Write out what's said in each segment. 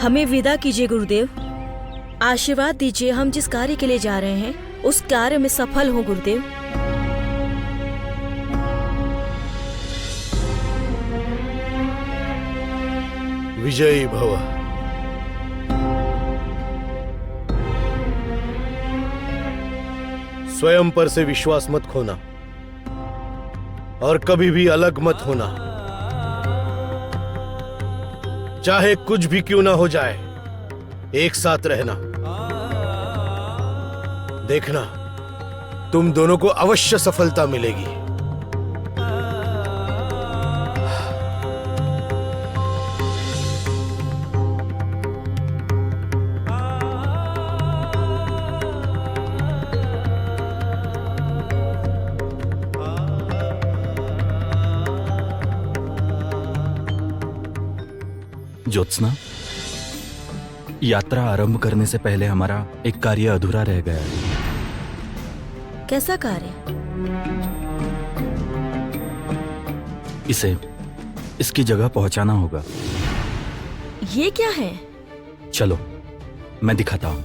हमें विदा कीजिए गुरुदेव। आशीर्वाद दीजिए, हम जिस कार्य के लिए जा रहे हैं उस कार्य में सफल हो गुरुदेव। विजयी भव। स्वयं पर से विश्वास मत खोना और कभी भी अलग मत होना। चाहे कुछ भी क्यों ना हो जाए, एक साथ रहना। देखना, तुम दोनों को अवश्य सफलता मिलेगी। ज्योत्सना, यात्रा आरंभ करने से पहले हमारा एक कार्य अधूरा रह गया है। कैसा कार्य? इसे इसकी जगह पहुंचाना होगा। ये क्या है? चलो मैं दिखाता हूं।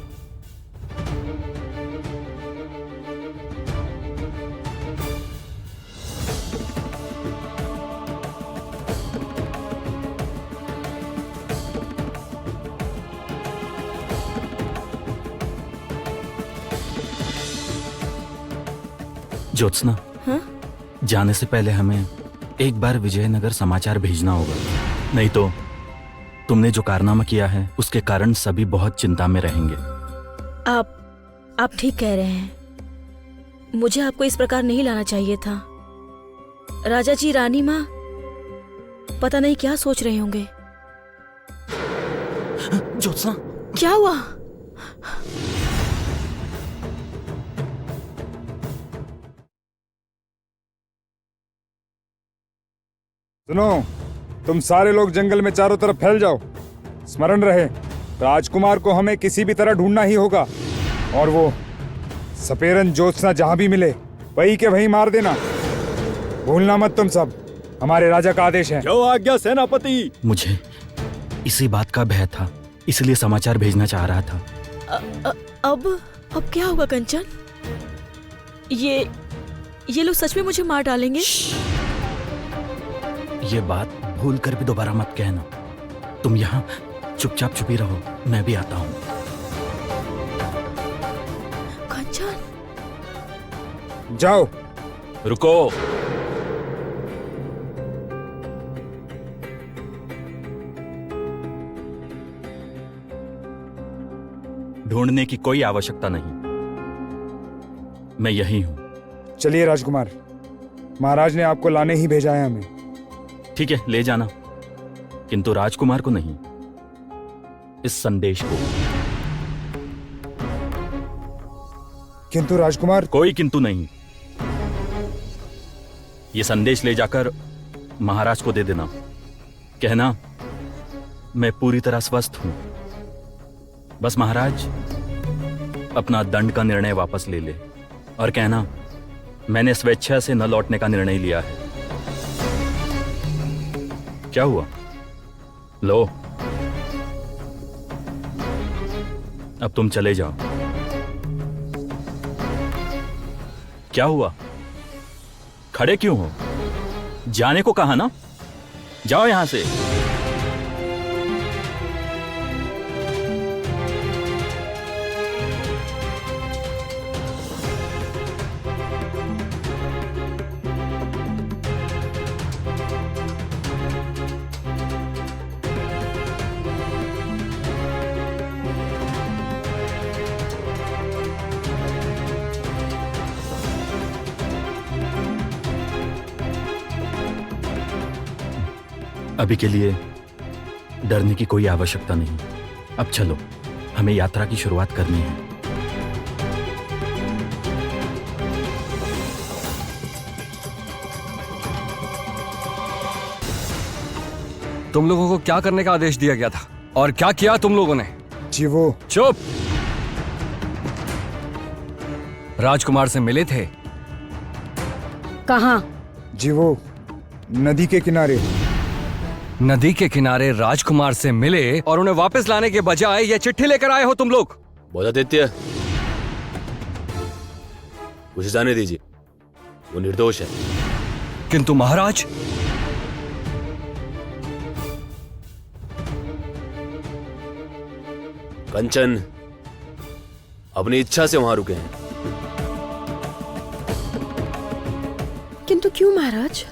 ज्योत्सना, हाँ? जाने से पहले हमें एक बार विजयनगर समाचार भेजना होगा, नहीं तो तुमने जो कारनामा किया है उसके कारण सभी बहुत चिंता में रहेंगे। आप ठीक कह रहे हैं। मुझे आपको इस प्रकार नहीं लाना चाहिए था। राजा जी, रानी माँ पता नहीं क्या सोच रहे होंगे। ज्योत्सना, क्या हुआ? सुनो, तुम सारे लोग जंगल में चारों तरफ फैल जाओ। स्मरण रहे, राजकुमार को हमें किसी भी तरह ढूंढना ही होगा और वो सपेरन ज्योत्सना जहां भी मिले वही के वही मार देना। भूलना मत तुम सब, हमारे राजा का आदेश है। जो आज्ञा सेनापति। मुझे इसी बात का भय था, इसलिए समाचार भेजना चाह रहा था। अब क्या होगा कंचन? ये लोग सच में मुझे मार डालेंगे? ये बात भूल कर भी दोबारा मत कहना। तुम यहाँ चुपचाप छुपी रहो, मैं भी आता हूँ। कंचन, जाओ। रुको। ढूंढने की कोई आवश्यकता नहीं, मैं यही हूं। चलिए राजकुमार, महाराज ने आपको लाने ही भेजा है हमें। ठीक है, ले जाना, किंतु राजकुमार को नहीं, इस संदेश को। किंतु राजकुमार? कोई किंतु नहीं, ये संदेश ले जाकर महाराज को दे देना। कहना मैं पूरी तरह स्वस्थ हूं, बस महाराज अपना दंड का निर्णय वापस ले ले, और कहना मैंने स्वेच्छा से न लौटने का निर्णय लिया है। क्या हुआ? लो, अब तुम चले जाओ। क्या हुआ? खड़े क्यों हो? जाने को कहा ना, जाओ यहां से। अभी के लिए डरने की कोई आवश्यकता नहीं। अब चलो, हमें यात्रा की शुरुआत करनी है। तुम लोगों को क्या करने का आदेश दिया गया था और क्या किया तुम लोगों ने? जी वो। चुप। राजकुमार से मिले थे? कहाँ? जी वो नदी के किनारे। नदी के किनारे राजकुमार से मिले और उन्हें वापस लाने के बजाय ये चिट्ठी लेकर आए हो तुम लोग। बोधादित्य, उसे जाने दीजिए, वो निर्दोष है। किंतु महाराज, कंचन अपनी इच्छा से वहां रुके हैं। किंतु क्यों महाराज?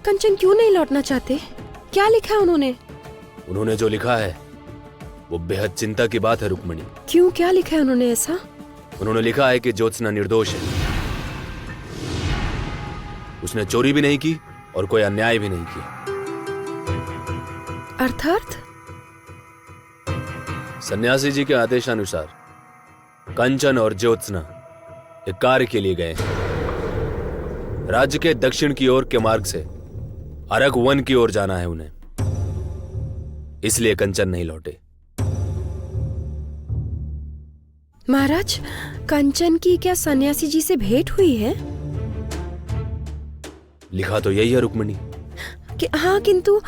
कंचन क्यों नहीं लौटना चाहते? क्या लिखा उन्होंने? उन्होंने जो लिखा है वो बेहद चिंता की बात है रुक्मणी। क्यों, क्या लिखा है उन्होंने ऐसा? उन्होंने लिखा है कि ज्योत्सना निर्दोष है। उसने चोरी भी नहीं की और कोई अन्याय भी नहीं किया। अर्थात? सन्यासी जी के आदेशानुसार कंचन और ज्योत्सना एक कार्य के लिए गए हैं। राज्य के दक्षिण की ओर के मार्ग से अरक वन की ओर जाना है उन्हें, इसलिए कंचन नहीं लौटे। महाराज, कंचन की क्या सन्यासी जी से भेंट हुई है? लिखा तो यही है रुक्मणी। हाँ, किंतु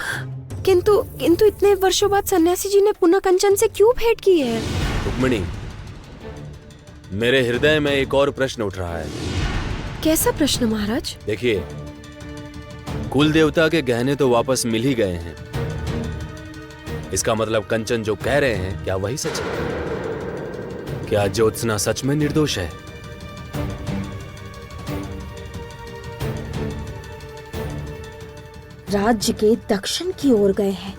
किंतु किंतु इतने वर्षों बाद सन्यासी जी ने पुनः कंचन से क्यों भेंट की है? रुक्मणी, मेरे हृदय में एक और प्रश्न उठ रहा है। कैसा प्रश्न महाराज? देखिए, कुल देवता के गहने तो वापस मिल ही गए हैं। इसका मतलब कंचन जो कह रहे हैं, क्या वही सच है? क्या ज्योत्सना सच में निर्दोष है? राज्य के दक्षिण की ओर गए हैं।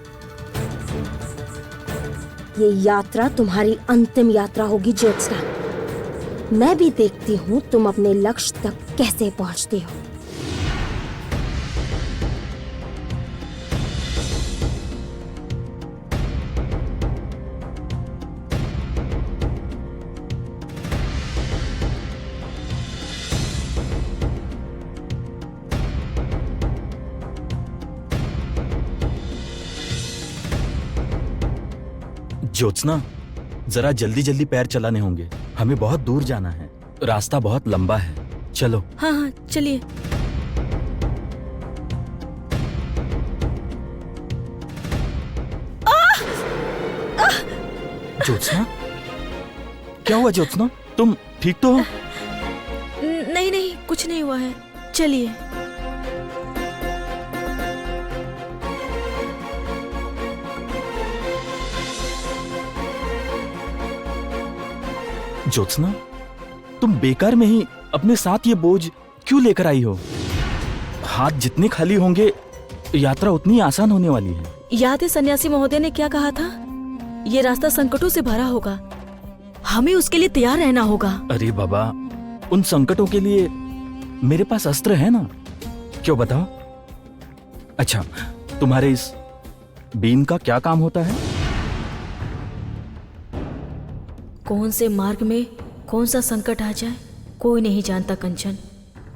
ये यात्रा तुम्हारी अंतिम यात्रा होगी ज्योत्सना। मैं भी देखती हूँ तुम अपने लक्ष्य तक कैसे पहुँचती हो। ज्योत्सना, जरा जल्दी जल्दी पैर चलाने होंगे, हमें बहुत दूर जाना है, रास्ता बहुत लंबा है। चलो। हाँ हाँ, चलिए। ज्योत्सना, क्या हुआ ज्योत्सना? तुम ठीक तो हो? नहीं नहीं, कुछ नहीं हुआ है, चलिए। ज्योत्सना, तुम बेकार में ही अपने साथ ये बोझ क्यों लेकर आई हो? हाथ जितने खाली होंगे, यात्रा उतनी आसान होने वाली है। याद है सन्यासी महोदय ने क्या कहा था? ये रास्ता संकटों से भरा होगा, हमें उसके लिए तैयार रहना होगा। अरे बाबा, उन संकटों के लिए मेरे पास अस्त्र है ना। क्यों, बताओ। अच्छा, तुम्हारे इस बीन का क्या काम होता है? कौन से मार्ग में कौन सा संकट आ जाए कोई नहीं जानता कंचन।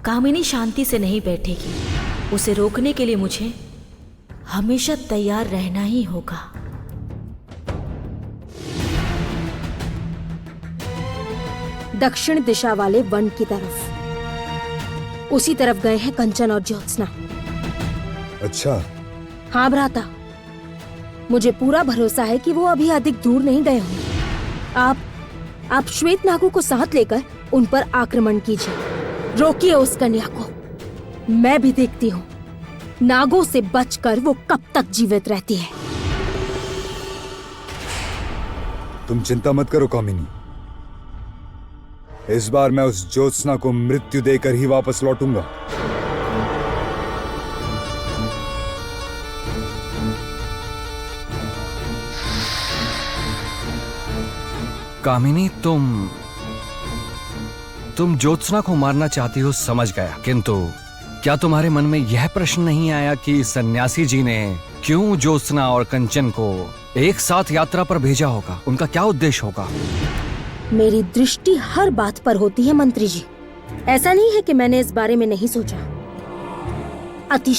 कामिनी शांति से नहीं बैठेगी, उसे रोकने के लिए मुझे हमेशा तैयार रहना ही होगा। दक्षिण दिशा वाले वन की तरफ, उसी तरफ गए हैं कंचन और ज्योत्सना। अच्छा। हाँ भ्राता, मुझे पूरा भरोसा है कि वो अभी अधिक दूर नहीं गए होंगे। आप श्वेत नागों को साथ लेकर उन पर आक्रमण कीजिए, रोकिए उस कन्या को। मैं भी देखती हूँ नागों से बचकर वो कब तक जीवित रहती है। तुम चिंता मत करो कामिनी, इस बार मैं उस ज्योत्सना को मृत्यु देकर ही वापस लौटूंगा। कामिनी, तुम ज्योत्सना को मारना चाहती हो, समझ गया, किंतु क्या तुम्हारे मन में यह प्रश्न नहीं आया कि सन्यासी जी ने क्यों ज्योत्सना और कंचन को एक साथ यात्रा पर भेजा होगा? उनका क्या उद्देश्य होगा? मेरी दृष्टि हर बात पर होती है मंत्री जी। ऐसा नहीं है कि मैंने इस बारे में नहीं सोचा। अति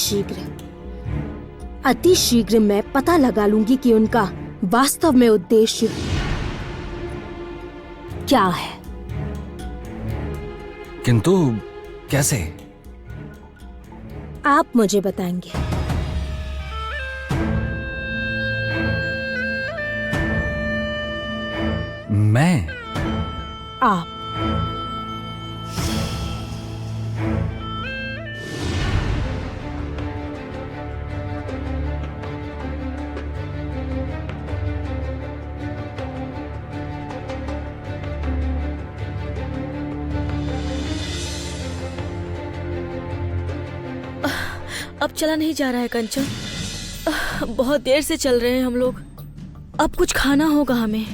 शीघ्र मैं पता लगा लूंगी कि उनका वास्तव में उद्देश्य क्या है। किंतु कैसे? आप मुझे बताएंगे। मैं? आप। अब चला नहीं जा रहा है कंचन। बहुत देर से चल रहे हैं हम लोग। अब कुछ खाना होगा हमें,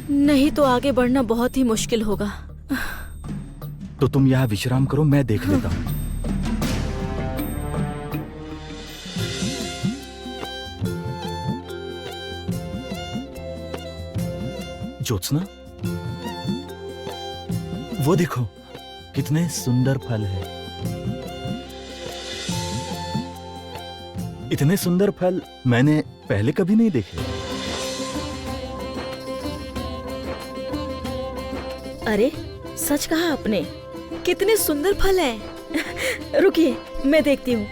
नहीं तो आगे बढ़ना बहुत ही मुश्किल होगा। तो तुम यहाँ विश्राम करो, मैं देख लेता हूँ। ज्योत्सना, वो देखो कितने सुंदर फल है। इतने सुंदर फल मैंने पहले कभी नहीं देखे। अरे सच कहा आपने, कितने सुंदर फल हैं। रुकिए मैं देखती हूँ।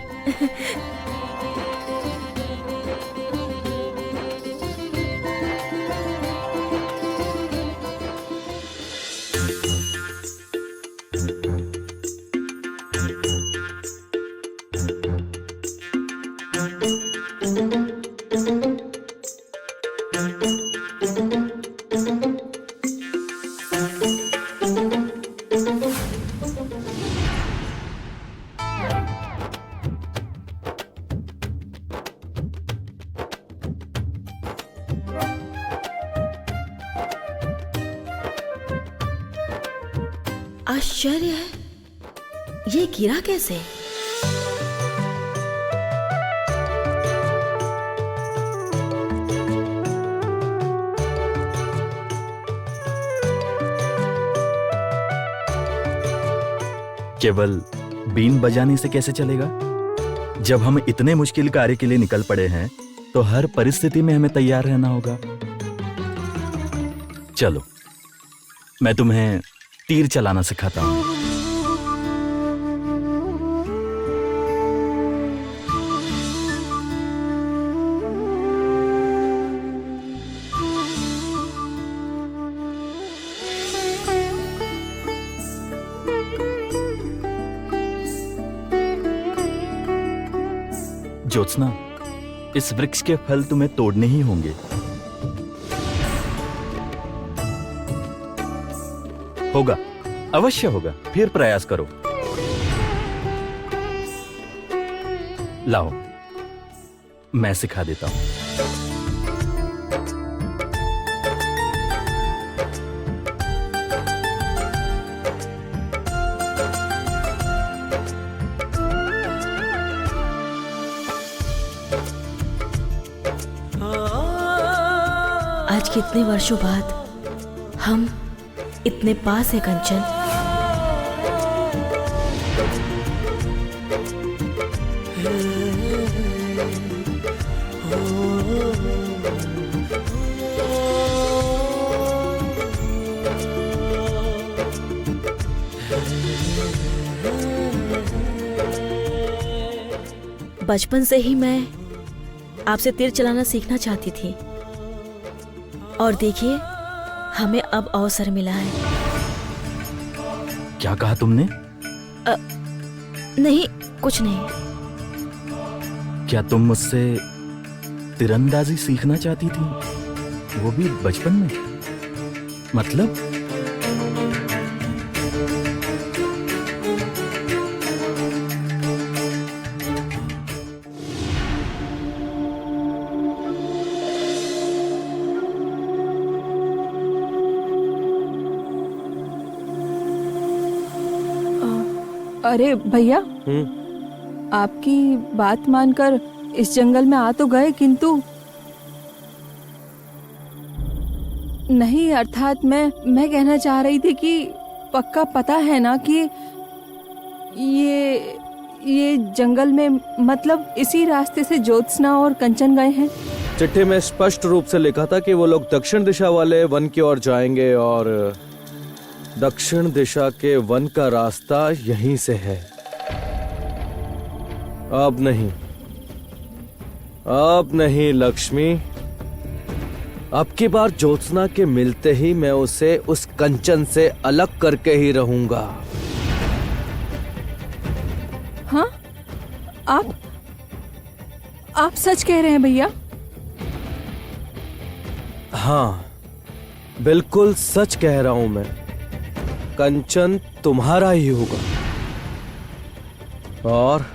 आश्चर्य है, ये गिरा कैसे? केवल बीन बजाने से कैसे चलेगा? जब हम इतने मुश्किल कार्य के लिए निकल पड़े हैं तो हर परिस्थिति में हमें तैयार रहना होगा। चलो मैं तुम्हें तीर चलाना सिखाता हूं। ज्योत्सना, इस वृक्ष के फल तुम्हें तोड़ने ही होंगे। होगा, अवश्य होगा, फिर प्रयास करो। लाओ, मैं सिखा देता हूं। आज कितने वर्षों बाद हम इतने पास है कंचन। बचपन से ही मैं आपसे तीर चलाना सीखना चाहती थी और देखिए हमें अब अवसर मिला है। क्या कहा तुमने? नहीं, कुछ नहीं। क्या तुम मुझसे तीरंदाजी सीखना चाहती थी, वो भी बचपन में? मतलब अरे भैया, आपकी बात मानकर इस जंगल में आ तो गए, किंतु नहीं, अर्थात मैं कहना चाह रही थी कि पक्का पता है ना कि ये जंगल में, मतलब इसी रास्ते से ज्योत्सना और कंचन गए हैं। चिट्ठी में स्पष्ट रूप से लिखा था कि वो लोग दक्षिण दिशा वाले वन की ओर जाएंगे और दक्षिण दिशा के वन का रास्ता यहीं से है। अब नहीं लक्ष्मी, अब की बार ज्योत्सना के मिलते ही मैं उसे उस कंचन से अलग करके ही रहूंगा। हाँ, आप सच कह रहे हैं भैया? हाँ, बिल्कुल सच कह रहा हूं मैं। कंचन तुम्हारा ही होगा और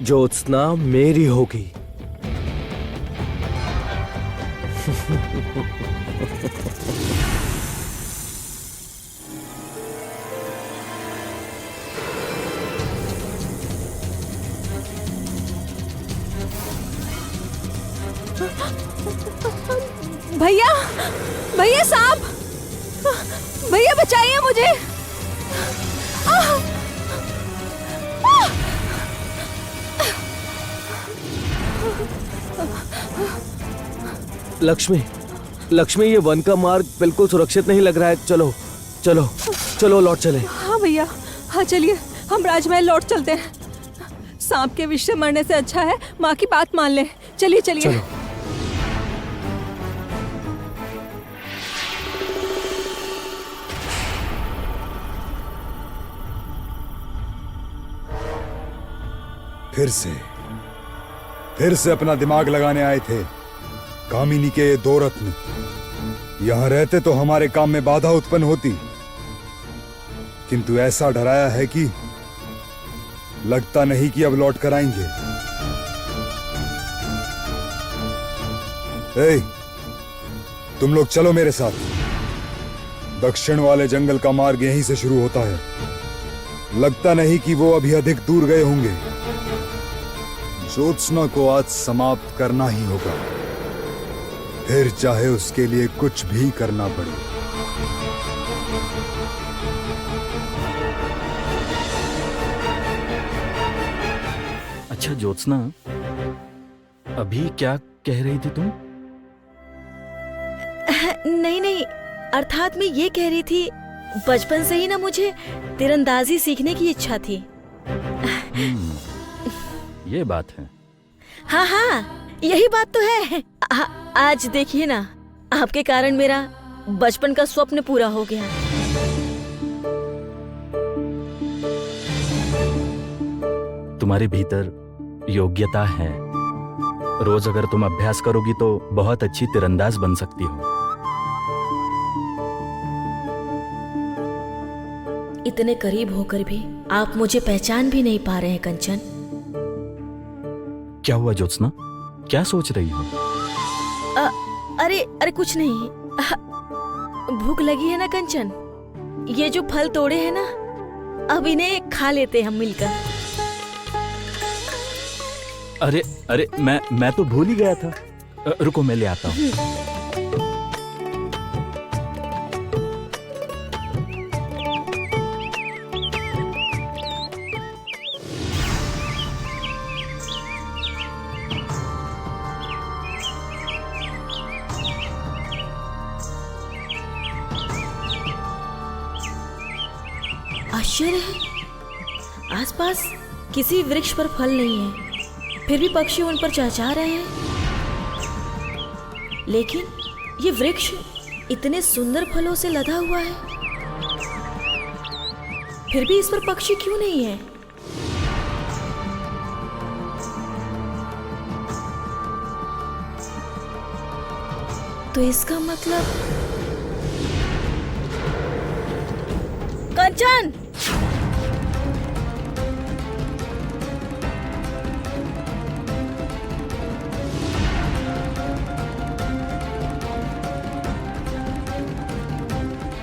ज्योत्सना मेरी होगी। भैया, भैया साहब, भैया बचाइए मुझे। लक्ष्मी, लक्ष्मी, ये वन का मार्ग बिल्कुल सुरक्षित नहीं लग रहा है। चलो चलो चलो, लौट चले। हाँ भैया, हाँ चलिए, हम राजमहल लौट चलते हैं। सांप के विष से मरने से अच्छा है माँ की बात मान ले। चलिए चलिए। चलो। फिर से अपना दिमाग लगाने आए थे कामिनी के ये दो रत्न। यहां रहते तो हमारे काम में बाधा उत्पन्न होती, किंतु ऐसा डराया है कि लगता नहीं कि अब लौट कर आएंगे। ए, तुम लोग चलो मेरे साथ। दक्षिण वाले जंगल का मार्ग यहीं से शुरू होता है। लगता नहीं कि वो अभी अधिक दूर गए होंगे। ज्योत्सना को आज समाप्त करना ही होगा, फिर चाहे उसके लिए कुछ भी करना पड़े। अच्छा ज्योत्सना, अभी क्या कह रही थी तुम? नहीं नहीं, अर्थात मैं ये कह रही थी, बचपन से ही ना मुझे तीरंदाजी सीखने की इच्छा थी। ये बात है। हाँ हाँ, यही बात तो है। आज देखिए ना, आपके कारण मेरा बचपन का स्वप्न पूरा हो गया। तुम्हारे भीतर योग्यता है। रोज अगर तुम अभ्यास करोगी तो बहुत अच्छी तीरंदाज बन सकती हो। इतने करीब होकर भी आप मुझे पहचान भी नहीं पा रहे हैं कंचन। क्या हुआ ज्योत्सना, क्या सोच रही हो? अरे कुछ नहीं। भूख लगी है ना कंचन, ये जो फल तोड़े हैं ना, अब इन्हें खा लेते हम मिलकर। अरे अरे, मैं तो भूल ही गया था। रुको, मैं ले आता हूँ। आश्चर्य है, आसपास किसी वृक्ष पर फल नहीं है, फिर भी पक्षी उन पर चहचहा रहे हैं। लेकिन ये वृक्ष इतने सुंदर फलों से लदा हुआ है, फिर भी इस पर पक्षी क्यों नहीं है? तो इसका मतलब कंचन!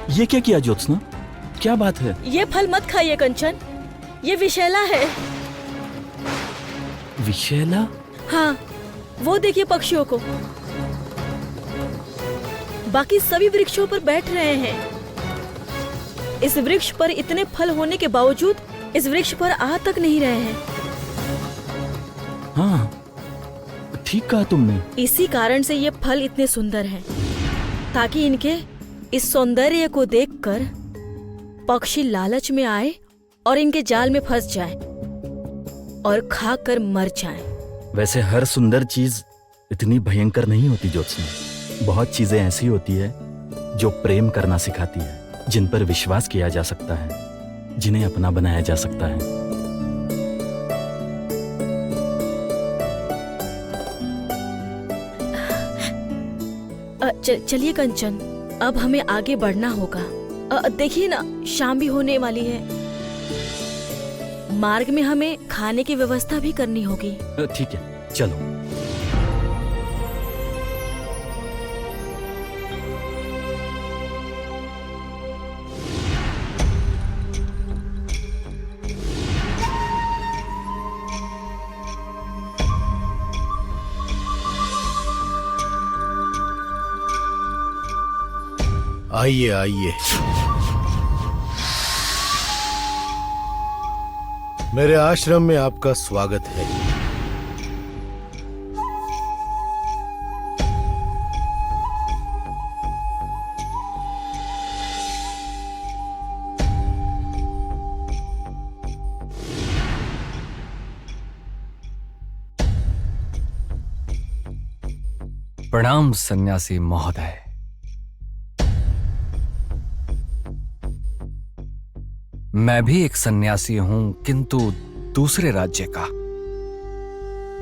ये क्या किया ज्योत्सना, क्या बात है? ये फल मत खाइए कंचन, ये विषैला है। विषैला? हाँ, वो देखिए पक्षियों को, बाकी सभी वृक्षों पर बैठ रहे हैं। इस वृक्ष पर इतने फल होने के बावजूद इस वृक्ष पर आ तक नहीं रहे हैं। हाँ, ठीक कहा तुमने। इसी कारण से ये फल इतने सुंदर हैं, ताकि इनके इस सौंदर्य को देखकर पक्षी लालच में आए और इनके जाल में फंस जाए और खाकर मर जाए। वैसे हर सुंदर चीज इतनी भयंकर नहीं होती ज्योत्सना। बहुत चीजें ऐसी होती है जो प्रेम करना सिखाती है, जिन पर विश्वास किया जा सकता है, जिन्हें अपना बनाया जा सकता है। चलिए कंचन, अब हमें आगे बढ़ना होगा। देखिए ना, शाम भी होने वाली है। मार्ग में हमें खाने की व्यवस्था भी करनी होगी। ठीक है, चलो। आइए आइए, मेरे आश्रम में आपका स्वागत है। प्रणाम सन्यासी महोदय। मैं भी एक सन्यासी हूं, किंतु दूसरे राज्य का।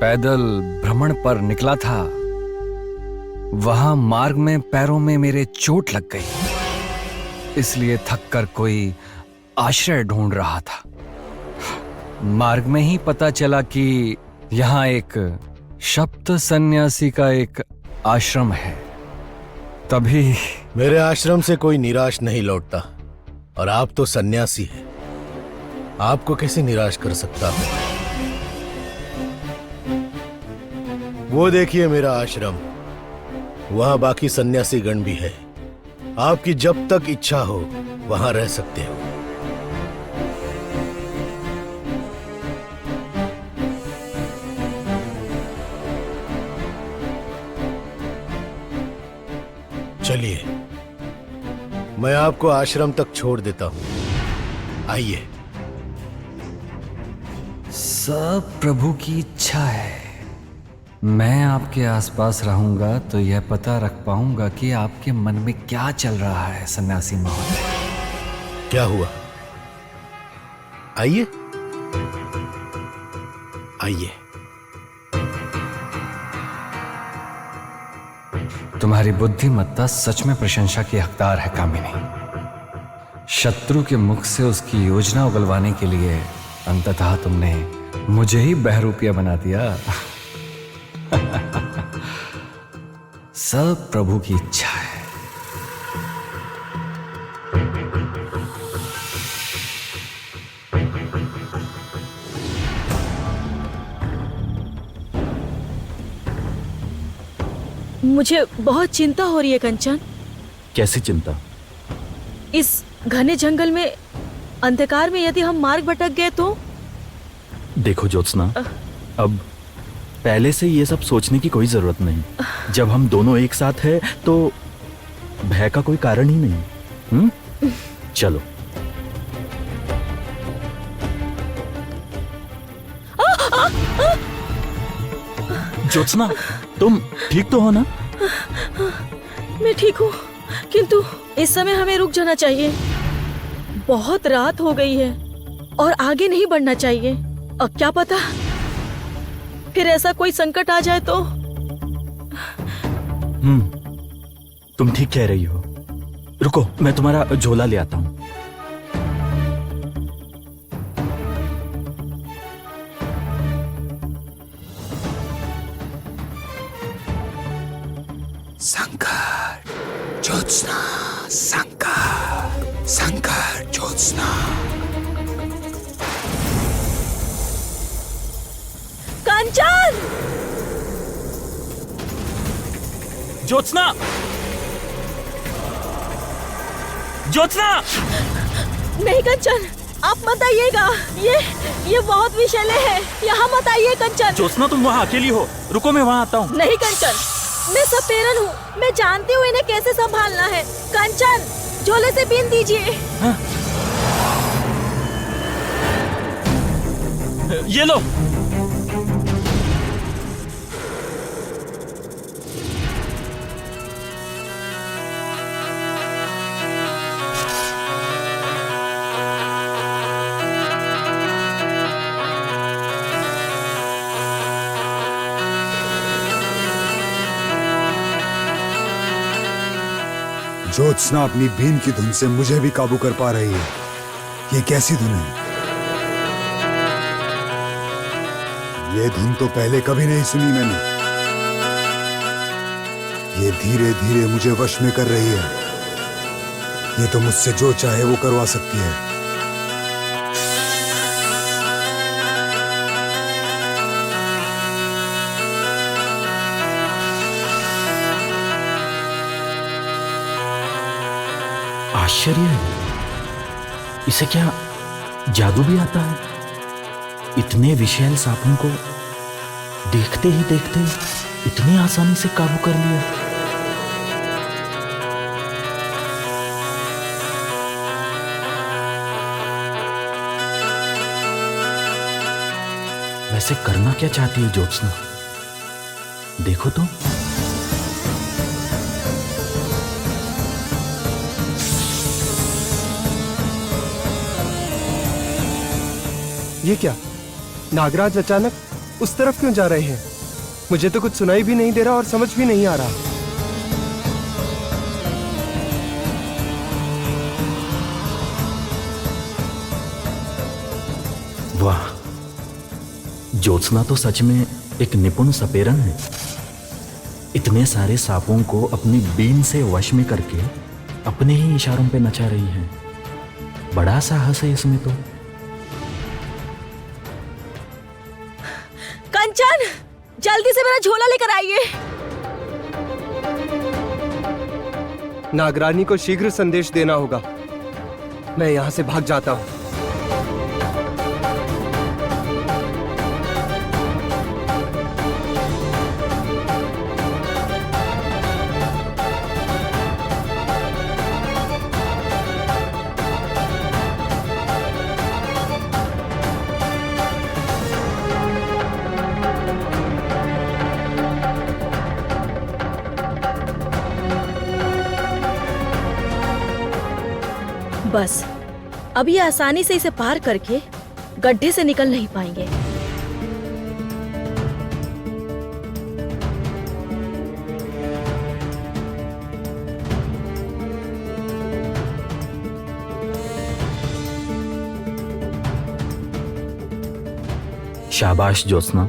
पैदल भ्रमण पर निकला था। वहां मार्ग में पैरों में मेरे चोट लग गई, इसलिए थककर कोई आश्रय ढूंढ रहा था। मार्ग में ही पता चला कि यहां एक शब्द सन्यासी का एक आश्रम है। तभी मेरे आश्रम से कोई निराश नहीं लौटता, और आप तो सन्यासी हैं। आपको कैसे निराश कर सकता हूं? वो देखिए मेरा आश्रम, वहां बाकी सन्यासी गण भी है। आपकी जब तक इच्छा हो वहां रह सकते हो। चलिए, मैं आपको आश्रम तक छोड़ देता हूं। आइए। सब प्रभु की इच्छा है। मैं आपके आसपास रहूंगा तो यह पता रख पाऊंगा कि आपके मन में क्या चल रहा है सन्यासी महोदय। क्या हुआ? आइए आइए। तुम्हारी बुद्धिमत्ता सच में प्रशंसा की हकदार है कामिनी। शत्रु के मुख से उसकी योजना उगलवाने के लिए अंततः तुमने मुझे ही बहरूपिया बना दिया। सब प्रभु की इच्छा है। मुझे बहुत चिंता हो रही है कंचन। कैसी चिंता? इस घने जंगल में अंधकार में यदि हम मार्ग भटक गए तो? देखो ज्योत्सना, अब पहले से ये सब सोचने की कोई जरूरत नहीं। जब हम दोनों एक साथ हैं तो भय का कोई कारण ही नहीं। चलो। ज्योत्सना, तुम ठीक तो हो ना? मैं ठीक हूँ, किंतु इस समय हमें रुक जाना चाहिए। बहुत रात हो गई है और आगे नहीं बढ़ना चाहिए। अब क्या पता फिर ऐसा कोई संकट आ जाए तो। तुम ठीक कह रही हो। रुको, मैं तुम्हारा झोला ले आता हूं। संकट ज्योत्सना, संकट संकट ज्योत्सना। कंचन! ज्योत्सना! ज्योत्सना! नहीं कंचन, आप मत आइएगा। ये बहुत विषैले है। यहाँ मत आइए कंचन। ज्योत्सना, तुम वहाँ अकेली हो। रुको, मैं वहाँ आता हूँ। नहीं कंचन, मैं सपेरन हूँ। मैं जानती हूँ इन्हें कैसे संभालना है। कंचन, झोले से बीन दीजिए। हाँ? ये लो। ज्योत्सना अपनी बीन की धुन से मुझे भी काबू कर पा रही है। ये कैसी धुन है? ये धुन तो पहले कभी नहीं सुनी मैंने। ये धीरे धीरे मुझे वश में कर रही है। ये तो मुझसे जो चाहे वो करवा सकती है। आश्चर्य है, इसे क्या जादू भी आता है? इतने विषैल सांपों को देखते ही देखते इतनी आसानी से काबू कर लिया। वैसे करना क्या चाहती है ज्योत्सना? देखो तो। ये क्या? नागराज अचानक उस तरफ क्यों जा रहे हैं? मुझे तो कुछ सुनाई भी नहीं दे रहा और समझ भी नहीं आ रहा। वाह, ज्योत्सना तो सच में एक निपुण सपेरन है। इतने सारे सांपों को अपनी बीन से वश में करके अपने ही इशारों पे नचा रही है। बड़ा साहस है इसमें तो। कंचन, जल्दी से मेरा झोला लेकर आइए। नागरानी को शीघ्र संदेश देना होगा। मैं यहाँ से भाग जाता हूँ। बस अब ये आसानी से इसे पार करके गड्ढे से निकल नहीं पाएंगे। शाबाश ज्योत्सना,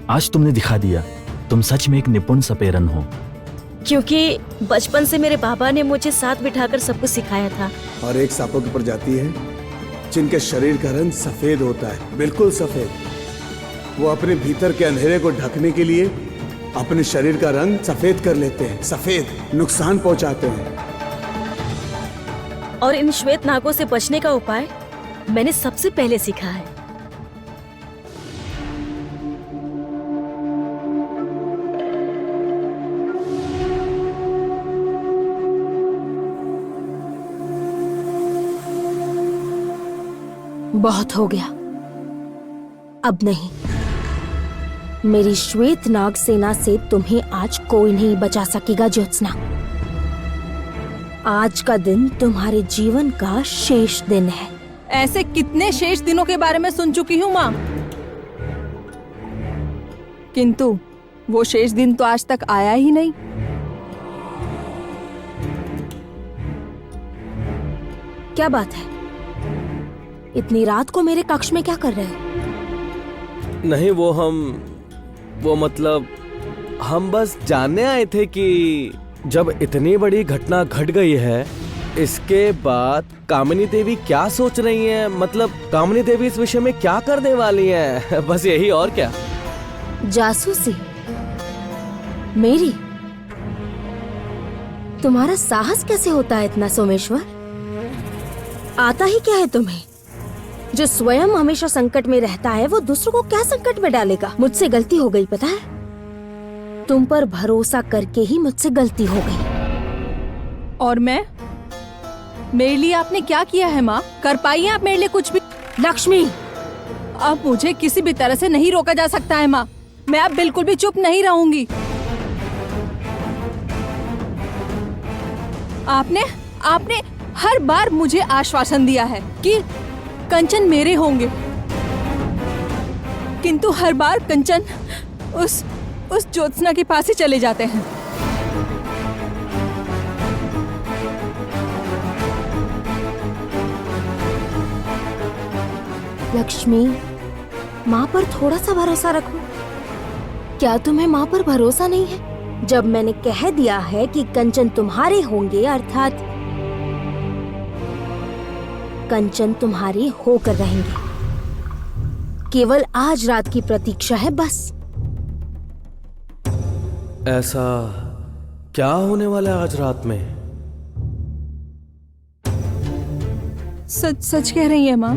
आज तुमने दिखा दिया तुम सच में एक निपुण सपेरन हो। क्योंकि बचपन से मेरे बाबा ने मुझे साथ बिठाकर सब कुछ सिखाया था। और एक सांपों की प्रजाति है जिनके शरीर का रंग सफेद होता है, बिल्कुल सफेद। वो अपने भीतर के अंधेरे को ढकने के लिए अपने शरीर का रंग सफेद कर लेते हैं। सफेद नुकसान पहुंचाते हैं। और इन श्वेत नागों से बचने का उपाय मैंने सबसे पहले सीखा है। बहुत हो गया, अब नहीं। मेरी श्वेत नाग सेना से तुम्हें आज कोई नहीं बचा सकेगा ज्योत्सना। आज का दिन तुम्हारे जीवन का शेष दिन है। ऐसे कितने शेष दिनों के बारे में सुन चुकी हूँ माँ, किंतु वो शेष दिन तो आज तक आया ही नहीं। क्या बात है? इतनी रात को मेरे कक्ष में क्या कर रहे हो? नहीं, वो मतलब हम बस जानने आए थे कि जब इतनी बड़ी घटना घट गई है, इसके बाद कामिनी देवी क्या सोच रही हैं? मतलब कामिनी देवी इस विषय में क्या करने वाली हैं? बस यही, और क्या। जासूसी मेरी? तुम्हारा साहस कैसे होता है इतना सोमेश्वर? आता ही क्या है तुम्हें? जो स्वयं हमेशा संकट में रहता है वो दूसरों को क्या संकट में डालेगा? मुझसे गलती हो गई, पता है? तुम पर भरोसा करके ही मुझसे गलती हो गई। और मैं? मेरे लिए आपने क्या किया है माँ? कर पाई है आप मेरे लिए कुछ भी? लक्ष्मी, अब मुझे किसी भी तरह से नहीं रोका जा सकता है माँ। मैं अब बिल्कुल भी चुप नहीं रहूंगी। आपने हर बार मुझे आश्वासन दिया है कि कंचन मेरे होंगे, किंतु हर बार कंचन उस ज्योत्सना के पास ही चले जाते हैं। लक्ष्मी, माँ पर थोड़ा सा भरोसा रखो। क्या तुम्हें माँ पर भरोसा नहीं है? जब मैंने कह दिया है कि कंचन तुम्हारे होंगे, अर्थात कंचन तुम्हारे होकर रहेंगे। केवल आज रात की प्रतीक्षा है बस। ऐसा क्या होने वाला है आज रात में? सच सच कह रही है माँ।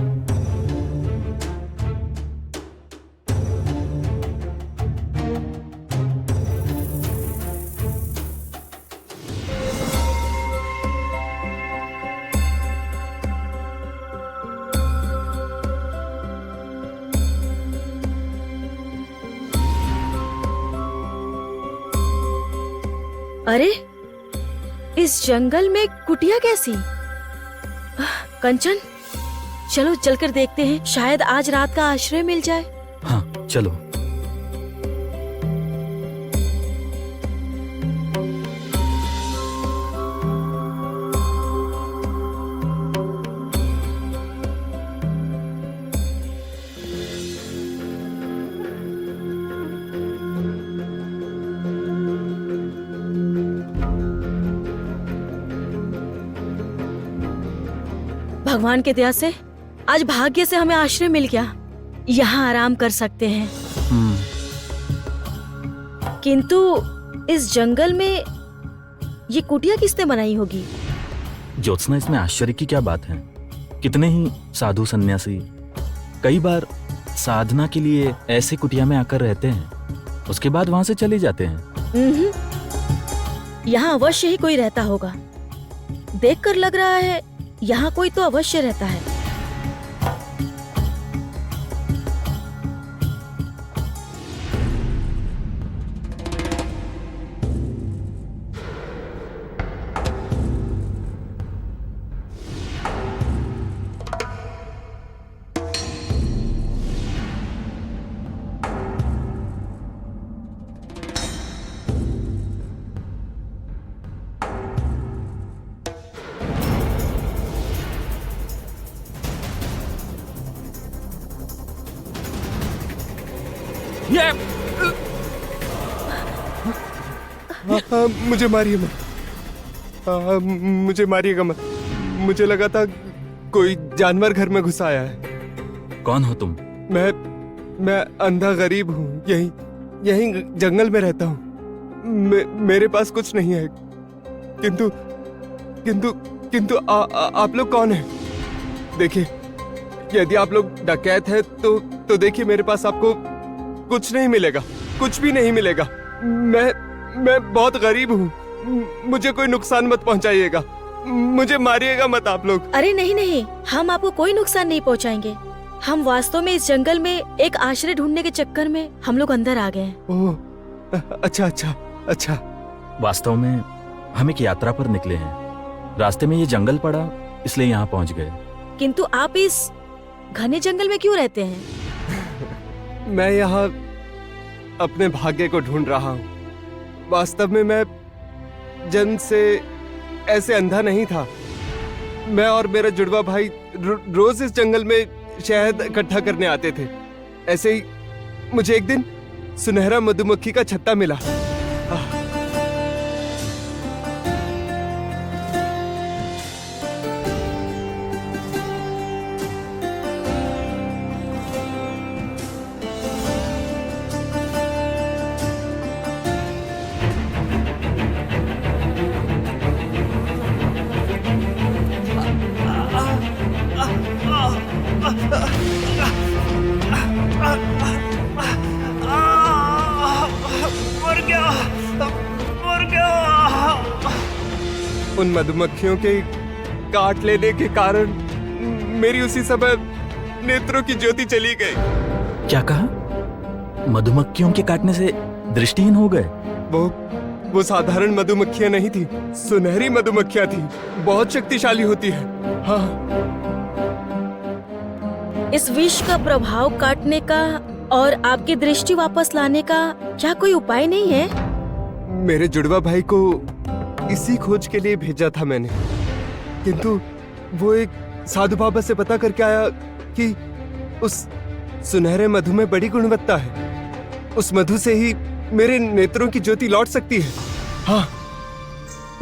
अरे, इस जंगल में कुटिया कैसी? कंचन, चलो चलकर देखते हैं, शायद आज रात का आश्रय मिल जाए। हाँ चलो। भगवान के दया से आज भाग्य से हमें आश्रय मिल गया। यहाँ आराम कर सकते हैं। किंतु इस जंगल में ये कुटिया किसने बनाई होगी? ज्योत्सना, इसमें आश्चर्य की क्या बात है? कितने ही साधु सन्यासी कई बार साधना के लिए ऐसे कुटिया में आकर रहते हैं, उसके बाद वहां से चले जाते हैं। यहाँ अवश्य ही कोई रहता होगा। देखकर लग रहा है यहाँ कोई तो अवश्य रहता है। मुझे मारिए मत। मुझे मारिएगा मत। मुझे लगा था कोई जानवर घर में घुस आया है। कौन हो तुम? मैं अंधा गरीब हूँ। यहीं जंगल में रहता हूँ। मेरे पास कुछ नहीं है। किंतु आप लोग कौन हैं? देखिए, यदि आप लोग डकैत हैं तो देखिए, मेरे पास आपको कुछ नहीं मिलेगा, कुछ भी नहीं मिलेगा। मैं बहुत गरीब हूँ। मुझे कोई नुकसान मत पहुँचाइएगा। मुझे मारिएगा मत आप लोग। अरे नहीं नहीं, हम आपको कोई नुकसान नहीं पहुँचाएंगे। हम वास्तव में इस जंगल में एक आश्रय ढूंढने के चक्कर में हम लोग अंदर आ गए हैं। ओह, अच्छा। वास्तव में हम एक यात्रा पर निकले हैं। रास्ते में ये जंगल पड़ा, इसलिए यहाँ पहुँच गए। किंतु आप इस घने जंगल में क्यों रहते हैं? मैं यहाँ अपने भाग्य को ढूंढ रहा हूँ। वास्तव में मैं जन्म से ऐसे अंधा नहीं था। मैं और मेरा जुड़वा भाई रोज इस जंगल में शहद इकट्ठा करने आते थे। ऐसे ही मुझे एक दिन सुनहरा मधुमक्खी का छत्ता मिला। उन मधुमक्खियों के काट लेने के कारण मेरी उसी समय नेत्रों की ज्योति चली गई। क्या कहा? मधुमक्खियों के काटने से दृष्टिहीन हो गए? वो साधारण मधुमक्खियां नहीं थी, सुनहरी मधुमक्खियां थी। बहुत शक्तिशाली होती है। हाँ। इस विष का प्रभाव काटने का और आपकी दृष्टि वापस लाने का क्या कोई उपाय नहीं है? मेरे जुड़वा भाई को इसी खोज के लिए भेजा था मैंने, किंतु वो एक साधु बाबा से पता करके आया उस सुनहरे मधु में बड़ी गुणवत्ता है। उस मधु से ही मेरे नेत्रों की ज्योति लौट सकती है। हाँ,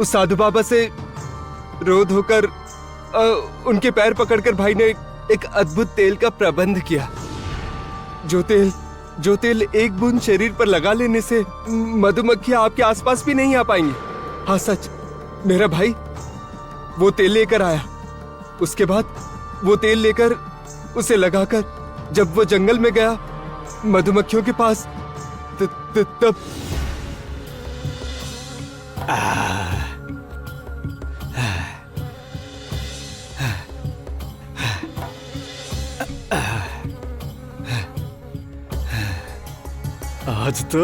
उस साधु बाबा से रोध होकर उनके पैर पकड़कर भाई ने एक अद्भुत तेल का प्रबंध किया। जो तेल एक बूंद शरीर पर लगा लेने से मधुमक्खियां आपके आसपास भी नहीं आ पाएंगी। हाँ सच, मेरा भाई वो तेल लेकर आया। उसके बाद वो तेल लेकर उसे लगाकर जब वो जंगल में गया मधुमक्खियों के पास, तब आज तो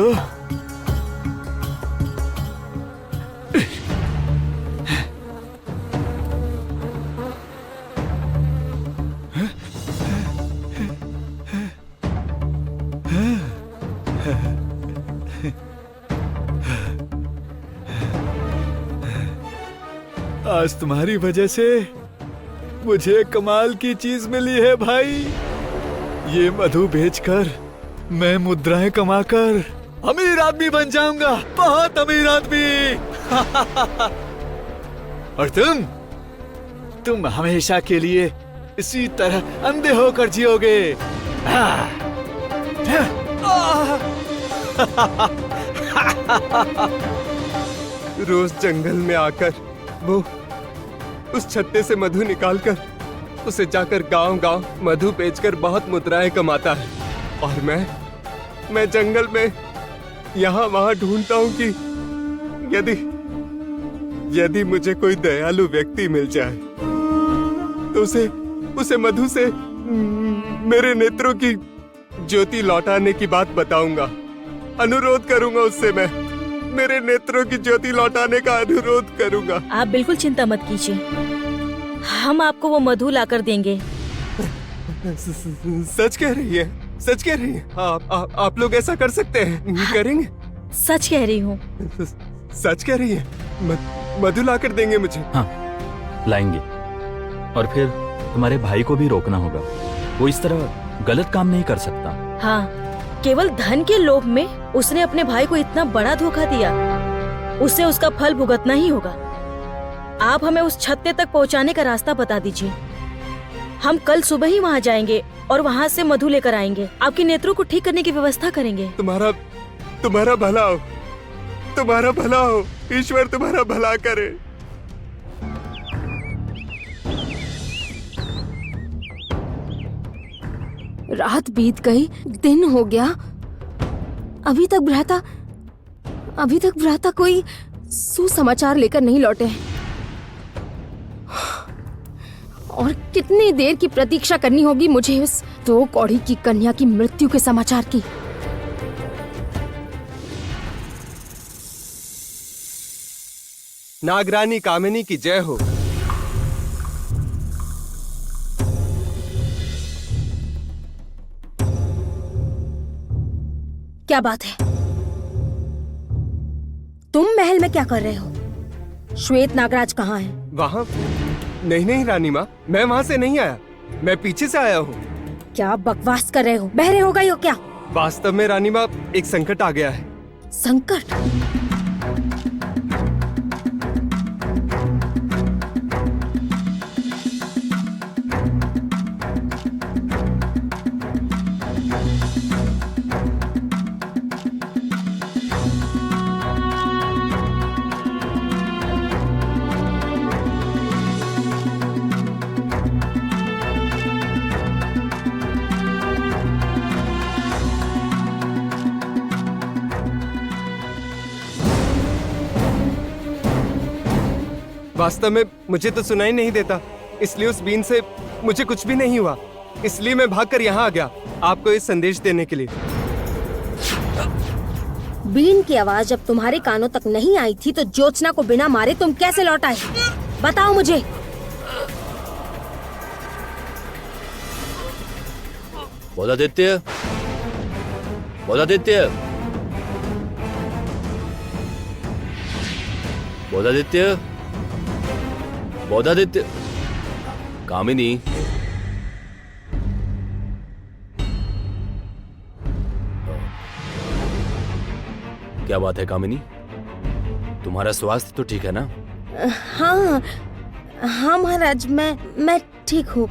आज तुम्हारी वजह से मुझे कमाल की चीज मिली है भाई। ये मधु बेचकर मैं मुद्राएं कमाकर अमीर आदमी बन जाऊंगा, बहुत अमीर आदमी। और तुम हमेशा के लिए इसी तरह अंधे होकर जियोगे। रोज जंगल में आकर वो उस छत्ते से मधु निकालकर उसे जाकर गांव-गांव मधु बेचकर बहुत मुद्राएं कमाता है। और मैं जंगल में यहाँ वहां ढूंढता हूँ कि यदि मुझे कोई दयालु व्यक्ति मिल जाए तो उसे मधु से मेरे नेत्रों की ज्योति लौटाने की बात बताऊंगा। अनुरोध करूंगा उससे, मैं मेरे नेत्रों की ज्योति लौटाने का अनुरोध करूंगा। आप बिल्कुल चिंता मत कीजिए, हम आपको वो मधु लाकर देंगे। सच कह रही है? सच कह रही है? आप लोग ऐसा कर सकते हैं? करेंगे? सच कह रही हूँ। सच कह रही है? मधु लाकर देंगे मुझे? हाँ, लाएंगे। और फिर तुम्हारे भाई को भी रोकना होगा, वो इस तरह गलत काम नहीं कर सकता। हाँ, केवल धन के लोभ में उसने अपने भाई को इतना बड़ा धोखा दिया, उसे उसका फल भुगतना ही होगा। आप हमें उस छत्ते तक पहुंचाने का रास्ता बता दीजिए, हम कल सुबह ही वहां जाएंगे और वहां से मधु लेकर आएंगे। आपके नेत्रों को ठीक करने की व्यवस्था करेंगे। तुम्हारा भला हो, तुम्हारा भला हो, ईश्वर तुम्हारा भला करे। रात बीत गई, दिन हो गया, अभी तक भ्राता कोई सुसमाचार लेकर नहीं लौटे हैं। और कितनी देर की प्रतीक्षा करनी होगी मुझे उस 2 कौड़ी की कन्या की मृत्यु के समाचार की। नागरानी कामिनी की जय हो। क्या बात है? तुम महल में क्या कर रहे हो? श्वेत नागराज कहाँ है? वहाँ? नहीं रानी माँ, मैं वहाँ से नहीं आया, मैं पीछे से आया हूँ। क्या बकवास कर रहे हो? बहरे हो गए हो क्या? वास्तव में रानी माँ, एक संकट आ गया है। संकट? वास्तव में मुझे तो सुनाई नहीं देता, इसलिए उस बीन से मुझे कुछ भी नहीं हुआ, इसलिए मैं भागकर यहाँ आ गया आपको इस संदेश देने के लिए। बीन की आवाज जब तुम्हारे कानों तक नहीं आई थी तो ज्योत्सना को बिना मारे तुम कैसे लौट आए? बताओ मुझे। बोधादित्य, बोधादित्य, बोधादित्य, बोधादित्य, कामिनी, क्या बात है कामिनी, तुम्हारा स्वास्थ्य तो ठीक है ना? हाँ हाँ महाराज, मैं ठीक हूँ।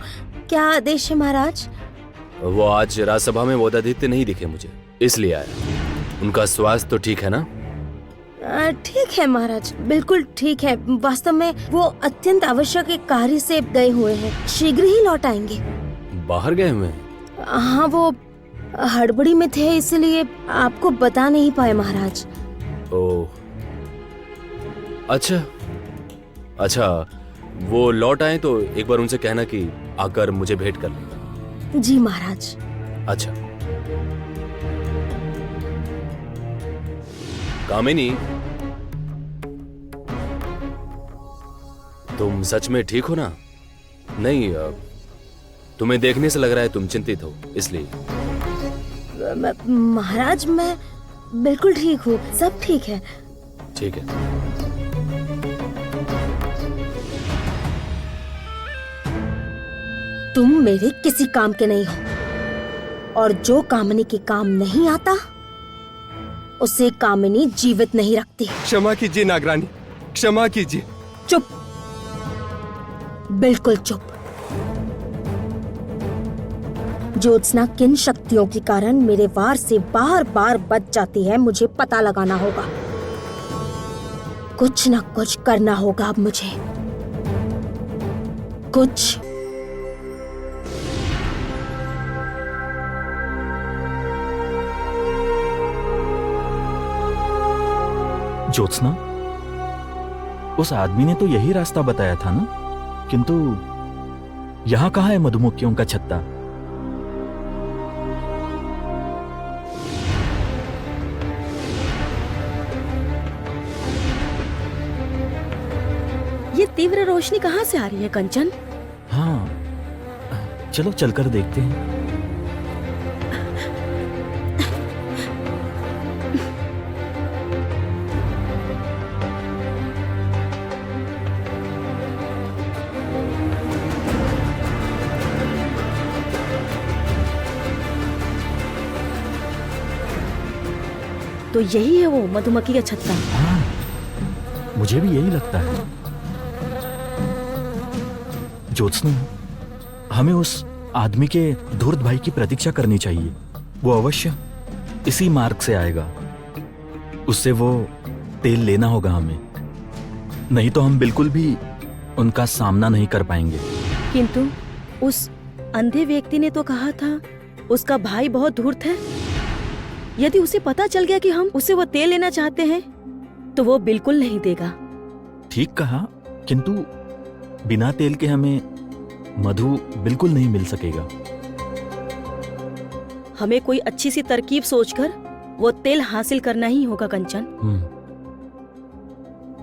क्या आदेश है महाराज? वो आज राज्यसभा में वोदादित्य नहीं दिखे मुझे, इसलिए आया। उनका स्वास्थ्य तो ठीक है ना? ठीक है महाराज, बिल्कुल ठीक है। वास्तव में वो अत्यंत आवश्यक एक कार्य से गए हुए हैं, शीघ्र ही लौट आएंगे। बाहर गए हुए? हाँ, वो हड़बड़ी में थे, इसलिए आपको बता नहीं पाए महाराज। ओह, अच्छा अच्छा, वो लौट आए तो एक बार उनसे कहना कि आकर मुझे भेंट कर लें। जी महाराज। अच्छा कामिनी, तुम सच में ठीक हो ना? नहीं, तुम्हें देखने से लग रहा है तुम चिंतित हो, इसलिए। महाराज मैं बिल्कुल ठीक हूँ, सब ठीक है। ठीक है। तुम मेरे किसी काम के नहीं हो, और जो कामिनी के काम नहीं आता उसे कामिनी जीवित नहीं रखती। क्षमा कीजिए नागरानी, क्षमा कीजिए। चुप, बिल्कुल चुप। ज्योत्सना किन शक्तियों के कारण मेरे वार से बार बार बच जाती है, मुझे पता लगाना होगा। कुछ न कुछ करना होगा अब मुझे, कुछ। ज्योत्सना, उस आदमी ने तो यही रास्ता बताया था ना, किंतु यहां कहां है मधुमक्खियों का छत्ता? ये तीव्र रोशनी कहां से आ रही है कंचन? हाँ, चलो चलकर देखते हैं। तो यही है वो मधुमक्खी का छत्ता। हाँ, मुझे भी यही लगता है। ज्योत्सना, हमें उस आदमी के धूर्त भाई की प्रतीक्षा करनी चाहिए। वो अवश्य इसी मार्ग से आएगा। उससे वो तेल लेना होगा हमें, नहीं तो हम बिल्कुल भी उनका सामना नहीं कर पाएंगे। किंतु उस अंधे व्यक्ति ने तो कहा था उसका भाई बहुत धूर्त है। यदि उसे पता चल गया कि हम उसे वो तेल लेना चाहते हैं तो वो बिल्कुल नहीं देगा। ठीक कहा, किंतु बिना तेल के हमें मधु बिल्कुल नहीं मिल सकेगा। हमें कोई अच्छी सी तरकीब सोचकर वो तेल हासिल करना ही होगा कंचन।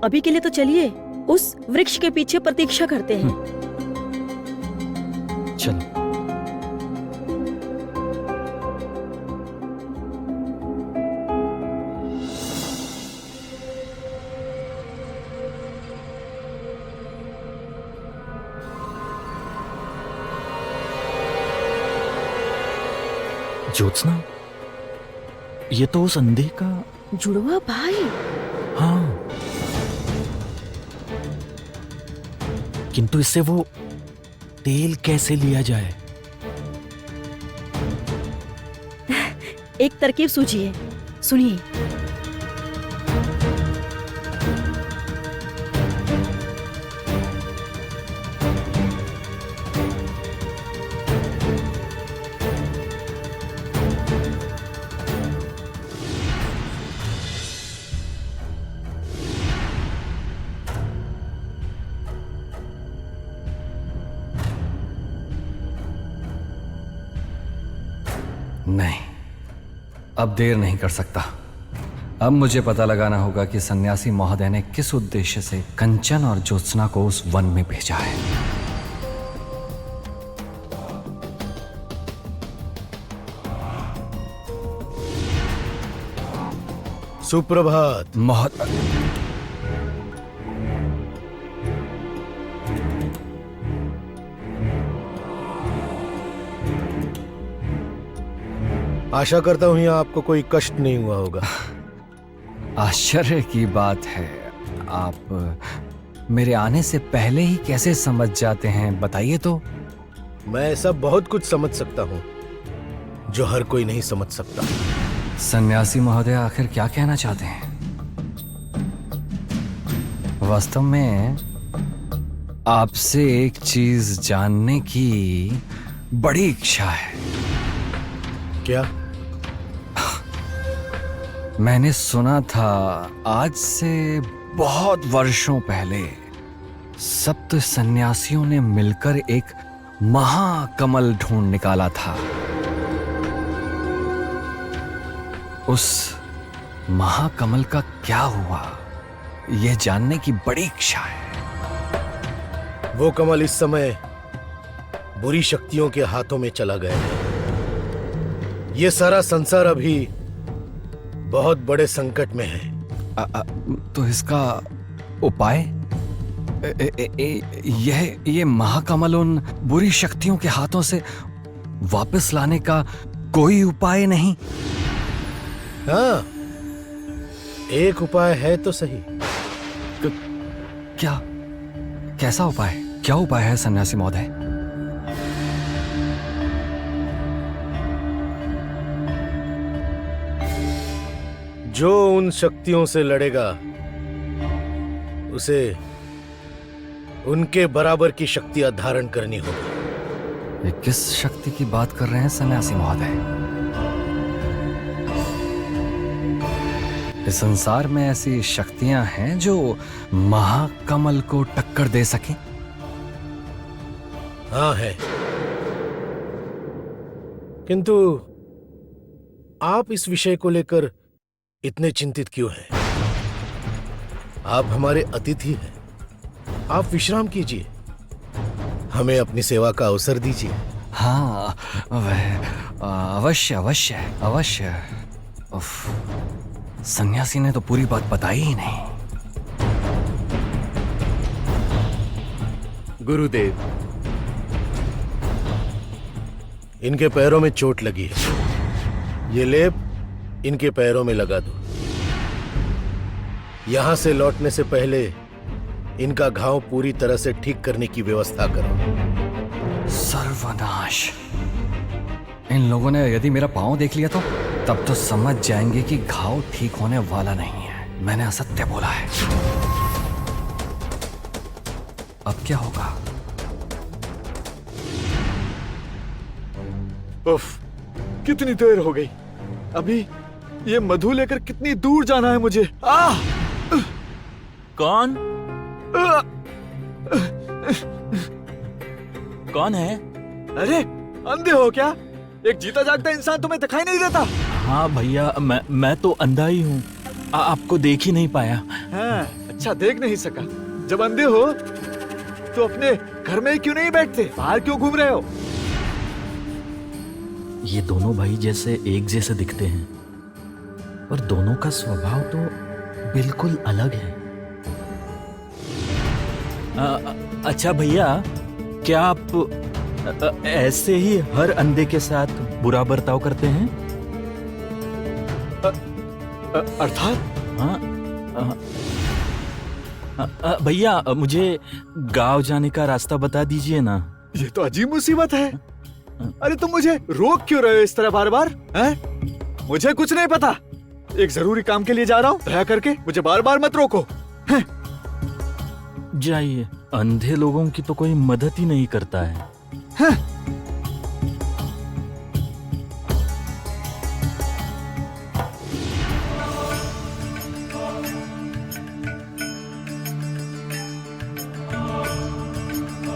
अभी के लिए तो चलिए उस वृक्ष के पीछे प्रतीक्षा करते हैं। चलो। ज्योत्सना, ये तो उस अंधे का जुड़वा भाई। हाँ, किंतु इससे वो तेल कैसे लिया जाए? एक तरकीब सूझी है, सुनिए। नहीं, अब देर नहीं कर सकता। अब मुझे पता लगाना होगा कि सन्यासी महोदय ने किस उद्देश्य से कंचन और ज्योत्सना को उस वन में भेजा है। सुप्रभात। आशा करता हूं यहाँ आपको कोई कष्ट नहीं हुआ होगा। आश्चर्य की बात है, आप मेरे आने से पहले ही कैसे समझ जाते हैं, बताइए तो। मैं ऐसा बहुत कुछ समझ सकता हूँ जो हर कोई नहीं समझ सकता। सन्यासी महोदय आखिर क्या कहना चाहते हैं? वास्तव में आपसे एक चीज जानने की बड़ी इच्छा है। क्या? मैंने सुना था आज से बहुत वर्षों पहले सप्त सन्यासियों ने मिलकर एक महाकमल ढूंढ निकाला था। उस महाकमल का क्या हुआ, यह जानने की बड़ी इच्छा है। वो कमल इस समय बुरी शक्तियों के हाथों में चला गया है। ये सारा संसार अभी बहुत बड़े संकट में है। तो इसका उपाय? यह महाकमल उन बुरी शक्तियों के हाथों से वापस लाने का कोई उपाय नहीं? हाँ, एक उपाय है तो सही। क्या? कैसा उपाय? क्या उपाय है सन्यासी महोदय? जो उन शक्तियों से लड़ेगा उसे उनके बराबर की शक्तियां धारण करनी होगी। ये किस शक्ति की बात कर रहे हैं सन्यासी महोदय? इस संसार में ऐसी शक्तियां हैं जो महाकमल को टक्कर दे सके? हाँ है, किंतु आप इस विषय को लेकर इतने चिंतित क्यों हैं? आप हमारे अतिथि हैं, आप विश्राम कीजिए, हमें अपनी सेवा का अवसर दीजिए। हाँ, वह अवश्य अवश्य अवश्य। उफ, सन्यासी ने तो पूरी बात बताई ही नहीं। गुरुदेव, इनके पैरों में चोट लगी है, ये लेप इनके पैरों में लगा दो। यहां से लौटने से पहले इनका घाव पूरी तरह से ठीक करने की व्यवस्था करो। सर्वनाश! इन लोगों ने यदि मेरा पांव देख लिया तो तब तो समझ जाएंगे कि घाव ठीक होने वाला नहीं है। मैंने असत्य बोला है। अब क्या होगा? उफ, कितनी देर हो गई। अभी ये मधु लेकर कितनी दूर जाना है मुझे। कौन? कौन है? अरे अंधे हो क्या? एक जीता जागता इंसान तुम्हें दिखाई नहीं देता? हाँ भैया, मैं तो अंधा ही हूँ, आपको देख ही नहीं पाया। हाँ, अच्छा देख नहीं सका। जब अंधे हो तो अपने घर में क्यों नहीं बैठते? बाहर क्यों घूम रहे हो? ये दोनों भाई जैसे एक जैसे दिखते हैं, पर दोनों का स्वभाव तो बिल्कुल अलग है। अच्छा भैया, क्या आप ऐसे ही हर अंधे के साथ बुरा बर्ताव करते हैं? अर्थात? हाँ भैया, मुझे गांव जाने का रास्ता बता दीजिए ना। ये तो अजीब मुसीबत है। अरे तुम मुझे रोक क्यों रहे हो इस तरह बार बार? मुझे कुछ नहीं पता। एक जरूरी काम के लिए जा रहा हूँ, दया करके मुझे बार बार मत रोको। जाइए, अंधे लोगों की तो कोई मदद ही नहीं करता है।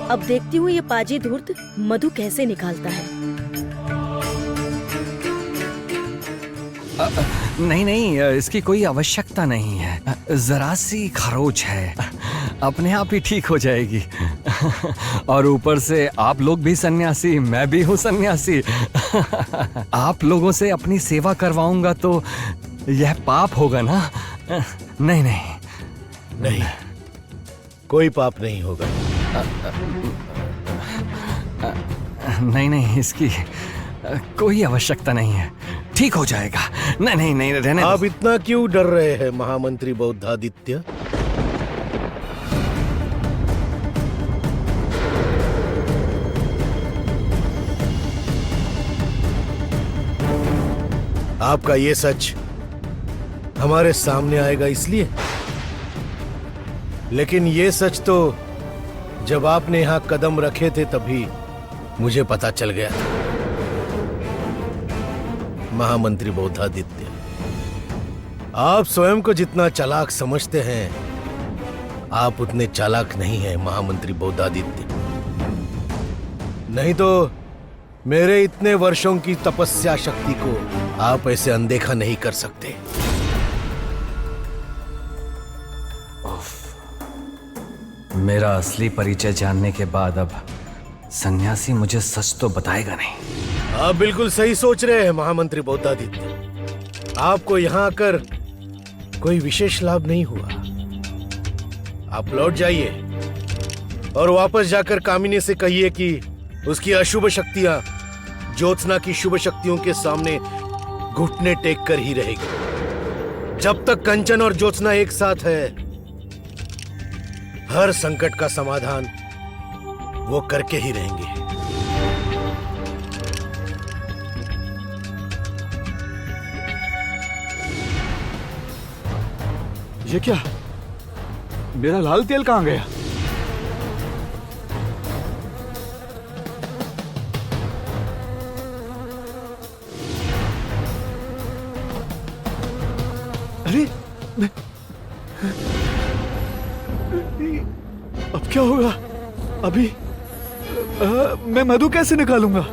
अब देखती हूँ ये पाजी धूर्त मधु कैसे निकालता है। नहीं नहीं, इसकी कोई आवश्यकता नहीं है। जरा सी खरोच है, अपने आप ही ठीक हो जाएगी। और ऊपर से आप लोग भी सन्यासी, मैं भी हूँ सन्यासी। आप लोगों से अपनी सेवा करवाऊंगा तो यह पाप होगा ना? नहीं नहीं नहीं, कोई पाप नहीं होगा। नहीं नहीं, इसकी कोई आवश्यकता नहीं है। ठीक हो जाएगा। नहीं नहीं नहीं, रहने दो। आप इतना क्यों डर रहे हैं महामंत्री बौद्धादित्य? आपका ये सच हमारे सामने आएगा इसलिए, लेकिन ये सच तो जब आपने यहां कदम रखे थे तभी मुझे पता चल गया था। महामंत्री बौद्धादित्य, आप स्वयं को जितना चालाक समझते हैं, आप उतने चालाक नहीं हैं महामंत्री बौद्धादित्य। नहीं तो मेरे इतने वर्षों की तपस्या शक्ति को आप ऐसे अनदेखा नहीं कर सकते। मेरा असली परिचय जानने के बाद अब सन्यासी मुझे सच तो बताएगा नहीं। आप बिल्कुल सही सोच रहे हैं महामंत्री बौद्धादित्य। आपको यहां आकर कोई विशेष लाभ नहीं हुआ। आप लौट जाइए और वापस जाकर कामिनी से कहिए कि उसकी अशुभ शक्तियां ज्योत्सना की शुभ शक्तियों के सामने घुटने टेक कर ही रहेगी। जब तक कंचन और ज्योत्सना एक साथ है, हर संकट का समाधान वो करके ही रहेंगे। ये क्या? मेरा लाल तेल कहां गया? अरे अब क्या होगा? अभी मैं मधु कैसे निकालूंगा?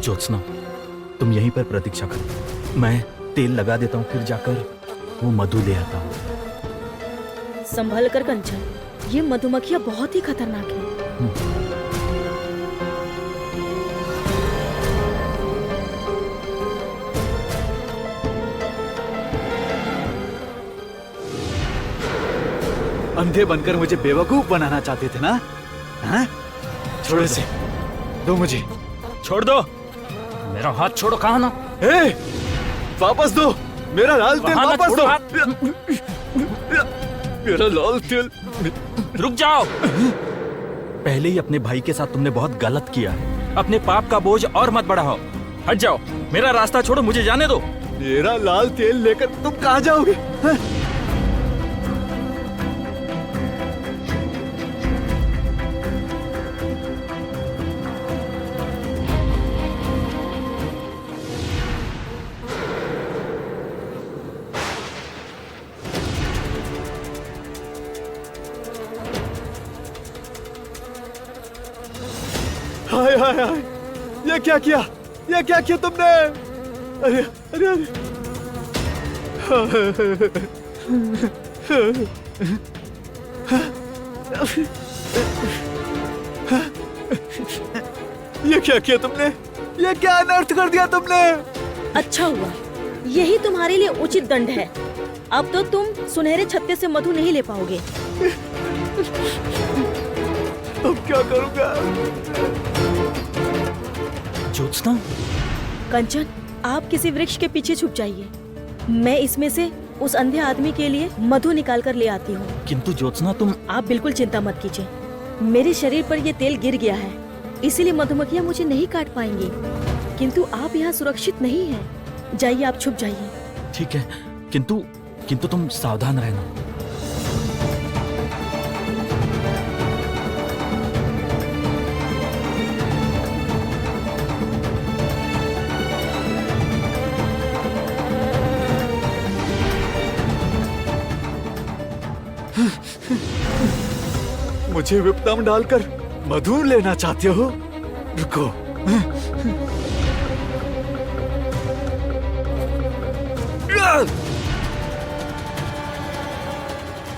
ज्योत्सना, तुम यहीं पर प्रतीक्षा करो, मैं तेल लगा देता हूँ, फिर जाकर वो मधु ले आता हूँ। संभल कर कंचन, ये मधुमक्खियां बहुत ही खतरनाक हैं। अंधे बनकर मुझे बेवकूफ बनाना चाहते थे ना? हाँ? छोड़ो इसे, दो मुझे। छोड़ दो, मेरा हाथ छोड़ो। कहा ना? ए, वापस दो मेरा लाल तेल, वापस दो मेरा लाल तेल। रुक जाओ। पहले ही अपने भाई के साथ तुमने बहुत गलत किया है। अपने पाप का बोझ और मत बढ़ाओ। हट जाओ, मेरा रास्ता छोड़ो, मुझे जाने दो। मेरा लाल तेल लेकर तुम कहां जाओगे? हाँ? हाय हाय हाय, ये क्या किया? ये क्या किया तुमने? अरे अरे अरे, ये क्या किया तुमने? ये क्या अनर्थ कर दिया तुमने? अच्छा हुआ, यही तुम्हारे लिए उचित दंड है। अब तो तुम सुनहरे छत्ते से मधु नहीं ले पाओगे। अब क्या करूंगा? ज्योत्सना, कंचन, आप किसी वृक्ष के पीछे छुप जाइए। मैं इसमें से उस अंधे आदमी के लिए मधु निकाल कर ले आती हूँ। किंतु ज्योत्सना, तुम... आप बिल्कुल चिंता मत कीजिए, मेरे शरीर पर यह तेल गिर गया है, इसीलिए मधुमक्खियाँ मुझे नहीं काट पाएंगी। किंतु आप यहाँ सुरक्षित नहीं हैं। जाइए, आप छुप जाइए। ठीक है, किंतु तुम सावधान रहना। मुझे विपदम डालकर मधु लेना चाहते हो? रुको।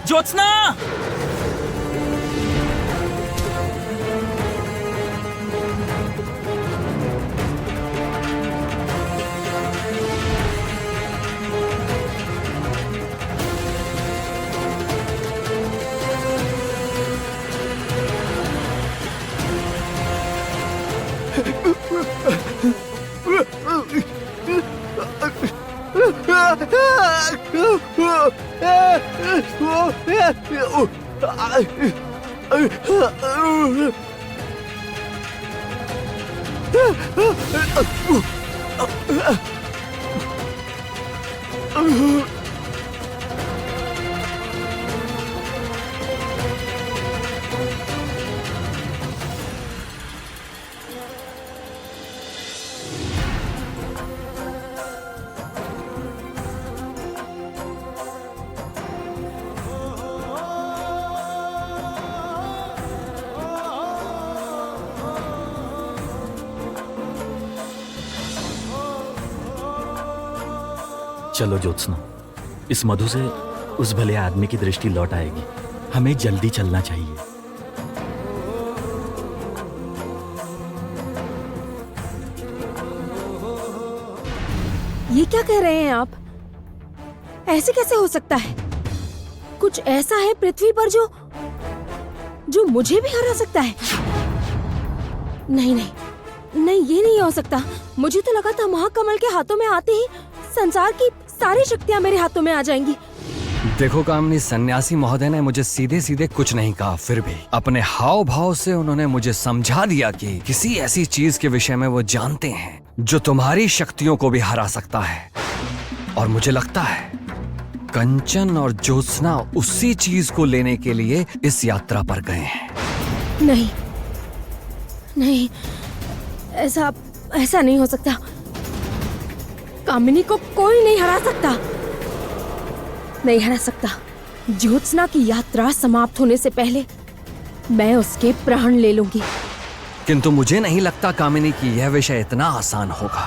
ज्योत्सना! चलो ज्योत्सना, इस मधु से उस भले आदमी की दृष्टि लौट आएगी। हमें जल्दी चलना चाहिए। ये क्या कह रहे हैं आप? ऐसे कैसे हो सकता है? कुछ ऐसा है पृथ्वी पर जो मुझे भी हरा सकता है? नहीं नहीं नहीं, ये नहीं हो सकता। मुझे तो लगा था महाकमल के हाथों में आते ही संसार की सारी शक्तियां मेरे हाथों में आ जाएंगी। देखो कामनी, सन्यासी महोदय ने मुझे सीधे सीधे कुछ नहीं कहा, फिर भी अपने हाव भाव से उन्होंने मुझे समझा दिया कि किसी ऐसी चीज के विषय में वो जानते हैं जो तुम्हारी शक्तियों को भी हरा सकता है। और मुझे लगता है कंचन और ज्योत्सना उसी चीज को लेने के लिए इस यात्रा पर गए हैं। नहीं नहीं, ऐसा नहीं हो सकता। कामिनी को कोई नहीं हरा सकता, नहीं हरा सकता। ज्योत्सना की यात्रा समाप्त होने से पहले मैं उसके प्राण ले लूंगी। किंतु मुझे नहीं लगता कामिनी कि यह विषय इतना आसान होगा।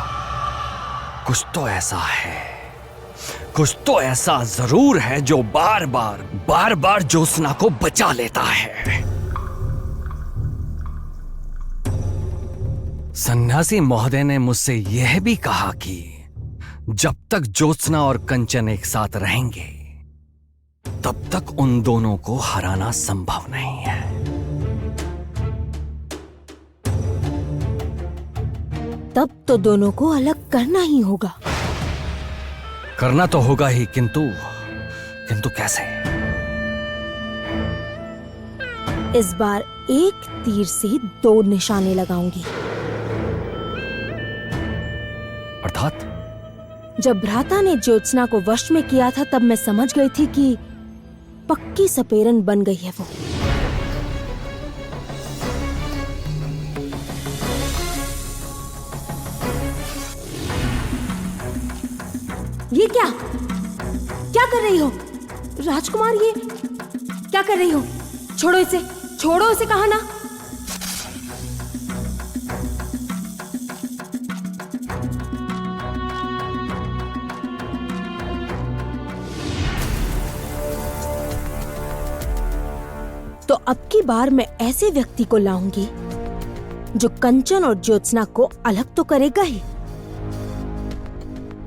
कुछ तो ऐसा है, कुछ तो ऐसा जरूर है जो बार बार ज्योत्सना को बचा लेता है। सन्यासी महोदय ने मुझसे यह भी कहा कि जब तक ज्योत्सना और कंचन एक साथ रहेंगे तब तक उन दोनों को हराना संभव नहीं है। तब तो दोनों को अलग करना ही होगा। करना तो होगा ही, किंतु कैसे? इस बार एक तीर से 2 निशाने लगाऊंगी। अर्थात? जब भ्राता ने ज्योत्सना को वश में किया था तब मैं समझ गई थी कि पक्की सपेरन बन गई है वो। ये क्या कर रही हो राजकुमार? ये क्या कर रही हो? छोड़ो इसे कहा ना। तो अब की बार मैं ऐसे व्यक्ति को लाऊंगी जो कंचन और ज्योत्सना को अलग तो करेगा ही,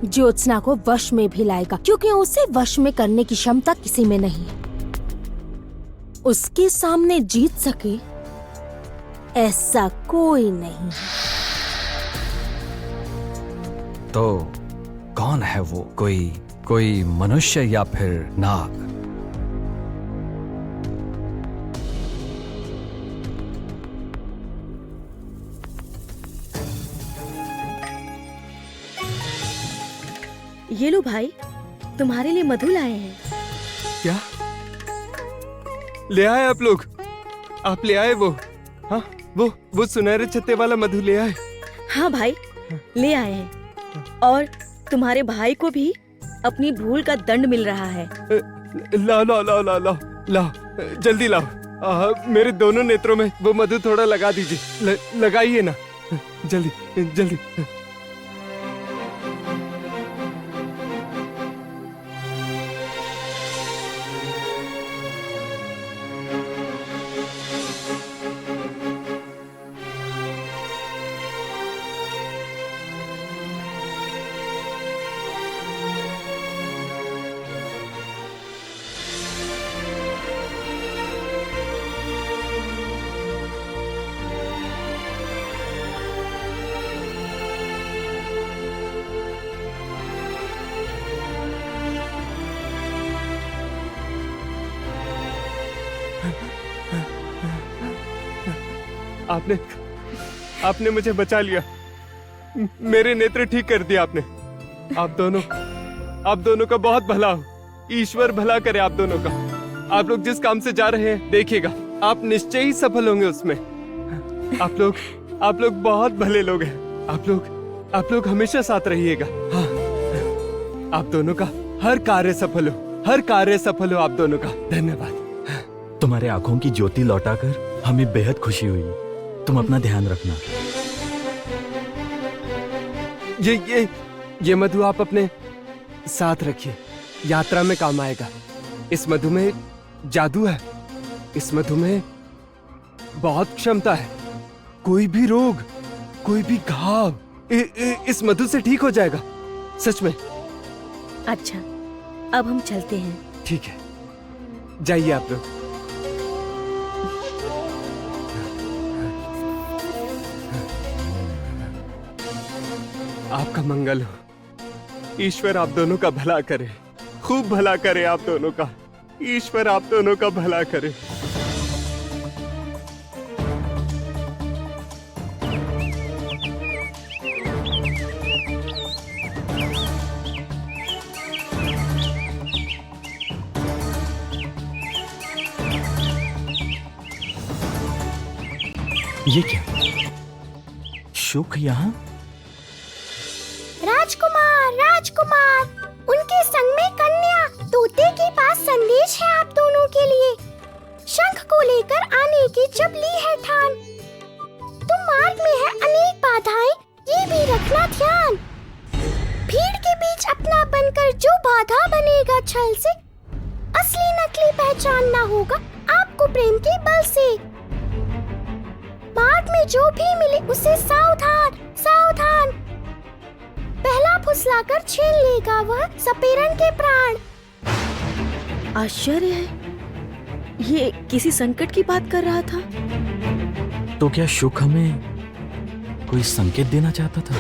ज्योत्सना को वश में भी लाएगा, क्योंकि उसे वश में करने की क्षमता किसी में नहीं है। उसके सामने जीत सके ऐसा कोई नहीं है। तो कौन है वो? कोई मनुष्य या फिर नाग? ये लो भाई, तुम्हारे लिए मधु लाए हैं। क्या ले आए आप लोग? आप ले आए वो? हाँ, वो सुनहरे छत्ते वाला मधु ले आए? हाँ भाई, ले आए हैं। और तुम्हारे भाई को भी अपनी भूल का दंड मिल रहा है। लाओ, जल्दी लाओ। मेरे दोनों नेत्रों में वो मधु थोड़ा लगा दीजिए। लगाइए ना, जल्दी। आपने मुझे बचा लिया, मेरे नेत्र ठीक कर दिया आपने। आप दोनों का बहुत भला हो, ईश्वर भला करे आप दोनों का। आप लोग जिस काम से जा रहे हैं देखिएगा, आप निश्चय ही सफल होंगे उसमें। आप लोग बहुत भले लोग हैं। आप लोग हमेशा साथ रहिएगा। हाँ, आप दोनों का हर कार्य सफल हो, हर कार्य सफल हो आप दोनों का। धन्यवाद। तुम्हारे आंखों की ज्योति लौटाकर हमें बेहद खुशी हुई। तुम अपना ध्यान रखना। ये मधु आप अपने साथ रखिए, यात्रा में काम आएगा। इस मधु में जादू है, इस मधु में बहुत क्षमता है। कोई भी रोग, कोई भी घाव इस मधु से ठीक हो जाएगा, सच में। अच्छा, अब हम चलते हैं। ठीक है, जाइए आप लोग। आपका मंगल हो, ईश्वर आप दोनों का भला करे, खूब भला करे आप दोनों का। ईश्वर आप दोनों का भला करे। ये क्या? शुक यहाँ? राजकुमार, उनके संग में कन्या। तोते के पास संदेश है आप दोनों के लिए। शंख को लेकर आने की जब ली है ठान। तुम मार्ग में है अनेक बाधाएं, ये भी रखना ध्यान। भीड़ के बीच अपना बनकर जो बाधा बनेगा छल से, असली नकली पहचानना होगा आपको प्रेम के बल से। मार्ग में जो भी मिले उसे सावधान सावधान, पहला फुसलाकर छीन लेगा वह सपेरन के प्राण। आश्चर्य है, ये किसी संकट की बात कर रहा था। तो क्या शुक हमें कोई संकेत देना चाहता था?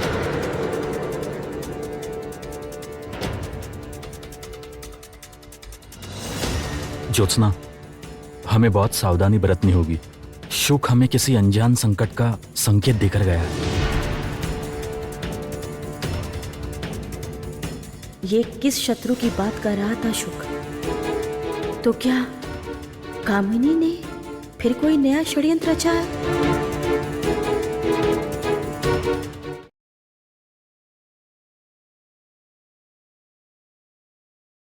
ज्योत्सना, हमें बहुत सावधानी बरतनी होगी। शुक हमें किसी अनजान संकट का संकेत देकर गया है। ये किस शत्रु की बात कर रहा था शुक? तो क्या कामिनी ने फिर कोई नया षड्यंत्र रचा है?